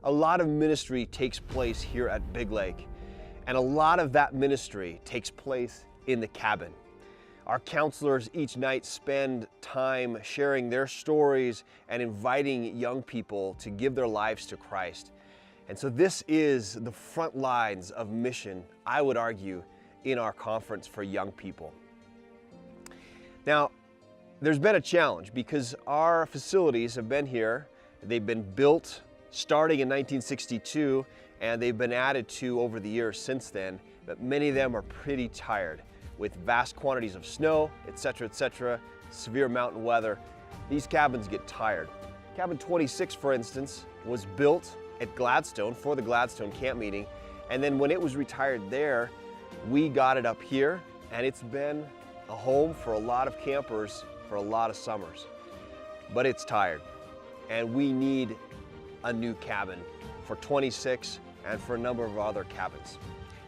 A lot of ministry takes place here at Big Lake, and a lot of that ministry takes place in the cabin. Our counselors each night spend time sharing their stories and inviting young people to give their lives to Christ. And so this is the front lines of mission, I would argue, in our conference for young people. Now, there's been a challenge because our facilities have been here. They've been built starting in 1962, and they've been added to over the years since then, but many of them are pretty tired. With vast quantities of snow, etc., severe mountain weather, these cabins get tired. Cabin 26, for instance, was built at Gladstone for the Gladstone camp meeting, and then when it was retired there, we got it up here, and it's been a home for a lot of campers for a lot of summers. But it's tired, and we need a new cabin for 26 and for a number of other cabins.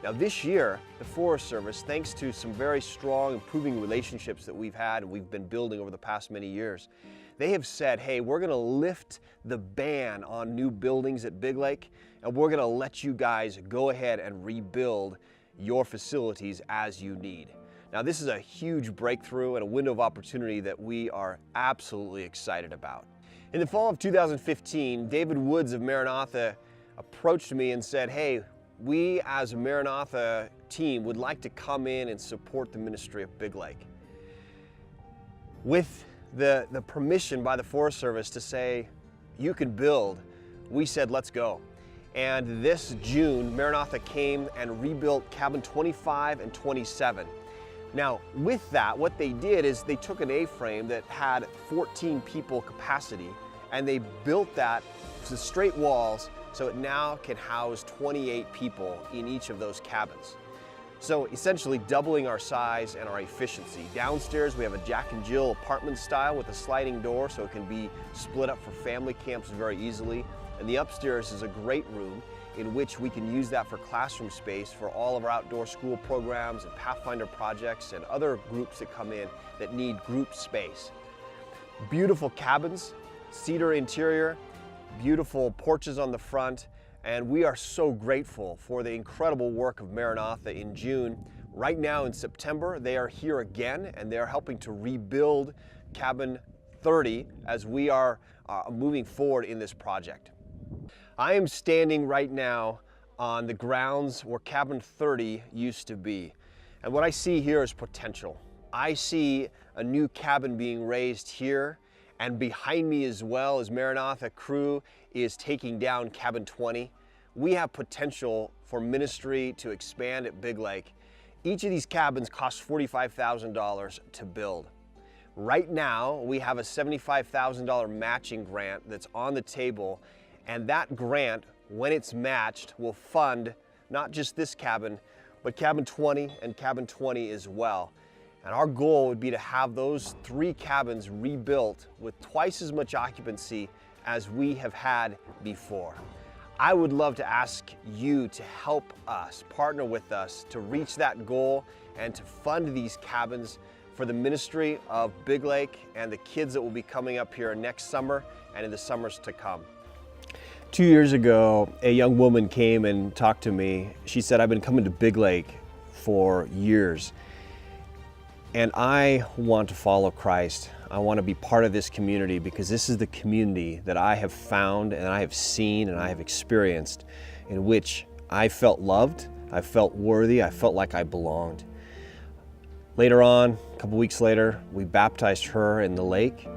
Now this year, the Forest Service, thanks to some very strong, improving relationships that we've had and we've been building over the past many years, they have said, hey, we're gonna lift the ban on new buildings at Big Lake, and we're gonna let you guys go ahead and rebuild your facilities as you need. Now this is a huge breakthrough and a window of opportunity that we are absolutely excited about. In the fall of 2015, David Woods of Maranatha approached me and said, hey, we as a Maranatha team would like to come in and support the ministry of Big Lake. With the permission by the Forest Service to say, you can build, we said, let's go. And this June, Maranatha came and rebuilt cabin 25 and 27. Now, with that, what they did is they took an A-frame that had 14 people capacity, and they built that to straight walls so it now can house 28 people in each of those cabins. So essentially doubling our size and our efficiency. Downstairs we have a Jack and Jill apartment style with a sliding door so it can be split up for family camps very easily. And the upstairs is a great room in which we can use that for classroom space for all of our outdoor school programs and Pathfinder projects and other groups that come in that need group space. Beautiful cabins, cedar interior, beautiful porches on the front, and we are so grateful for the incredible work of Maranatha in June. Right now in September, they are here again and they are helping to rebuild cabin 30 as we are moving forward in this project. I am standing right now on the grounds where cabin 30 used to be. And what I see here is potential. I see a new cabin being raised here, and behind me as well as Maranatha crew is taking down cabin 20. We have potential for ministry to expand at Big Lake. Each of these cabins costs $45,000 to build. Right now, we have a $75,000 matching grant that's on the table, and that grant, when it's matched, will fund not just this cabin, but cabin 20 and cabin 20 as well. And our goal would be to have those 3 cabins rebuilt with twice as much occupancy as we have had before. I would love to ask you to help us, partner with us to reach that goal and to fund these cabins for the ministry of Big Lake and the kids that will be coming up here next summer and in the summers to come. 2 years ago, a young woman came and talked to me. She said, I've been coming to Big Lake for years, and I want to follow Christ. I want to be part of this community because this is the community that I have found and I have seen and I have experienced in which I felt loved, I felt worthy, I felt like I belonged. Later on, a couple weeks later, we baptized her in the lake.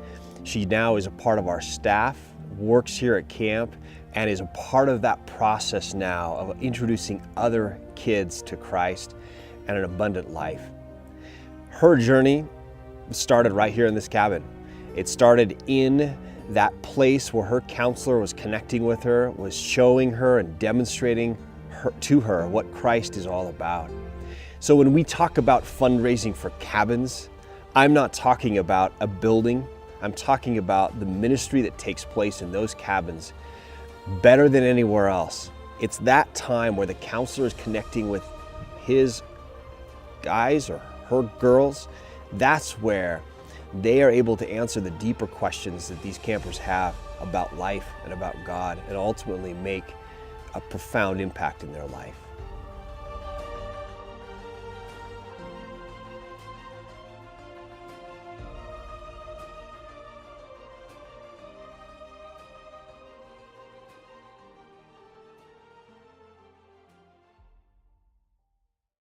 She now is a part of our staff, works here at camp, and is a part of that process now of introducing other kids to Christ and an abundant life. Her journey started right here in this cabin. It started in that place where her counselor was connecting with her, was showing her and demonstrating to her what Christ is all about. So when we talk about fundraising for cabins, I'm not talking about a building. I'm talking about the ministry that takes place in those cabins better than anywhere else. It's that time where the counselor is connecting with his guys or her girls. That's where they are able to answer the deeper questions that these campers have. about life and about God, and ultimately make a profound impact in their life.